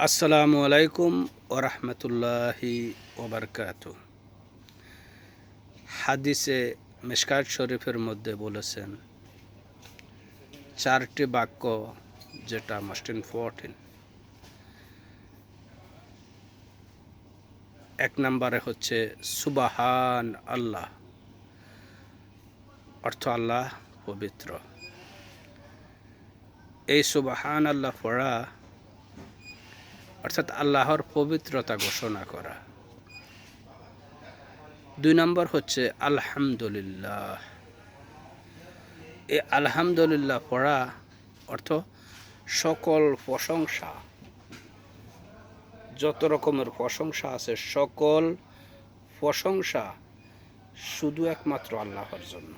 আসসালামু আলাইকুম ওরহমতুল্লাহি ওবরকাতু। হাদিসে মিশকাত শরীফের মধ্যে বলেছেন চারটি বাক্য যেটা মোস্ট ইম্পর্টেন্ট। এক নম্বরে হচ্ছে সুবাহান আল্লাহ, অর্থ আল্লাহ পবিত্র। এই সুবাহান আল্লাহ পড়া অর্থাৎ আল্লাহর পবিত্রতা ঘোষণা করা। দুই নম্বর হচ্ছে আলহামদুলিল্লাহ। এই আলহামদুলিল্লাহ পড়া অর্থ সকল প্রশংসা, যত রকমের প্রশংসা আছে সকল প্রশংসা শুধু একমাত্র আল্লাহর জন্য।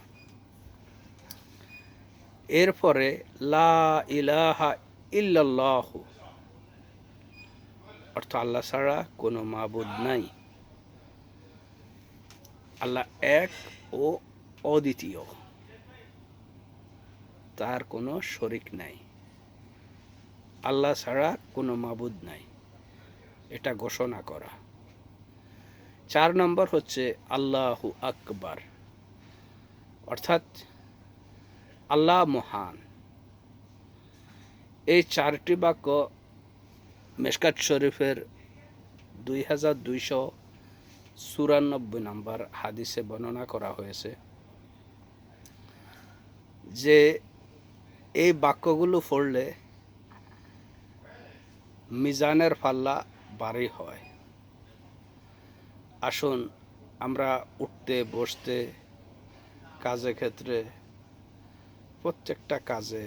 এরপরে লা ইলাহা ইল্লাল্লাহু, অর্থ আল্লাহ ছাড়া কোনো মাবুদ নাই। আল্লাহ এক ও অদ্বিতীয়, তার কোনো শরিক নাই। আল্লাহ ছাড়া কোনো মাবুদ নাই, এটা ঘোষণা করা। 4 নম্বর হচ্ছে আল্লাহু আকবার, অর্থাৎ আল্লাহ মহান। এই 4টি বাক্য মিশকাত শরীফের 2294 নম্বর হাদিসে বর্ণনা করা হয়েছে যে এই বাক্যগুলো পড়লে মিজানের পাল্লা ভারী হয়। আসুন আমরা উঠতে বসতে, কাজে ক্ষেত্রে, প্রত্যেকটা কাজে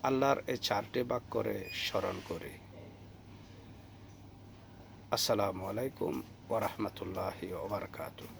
আল্লাহর এই 4টি বাক্যরে স্মরণ করি। আসসালামু আলাইকুম ওয়া রাহমাতুল্লাহি ওয়া বারাকাতুহু।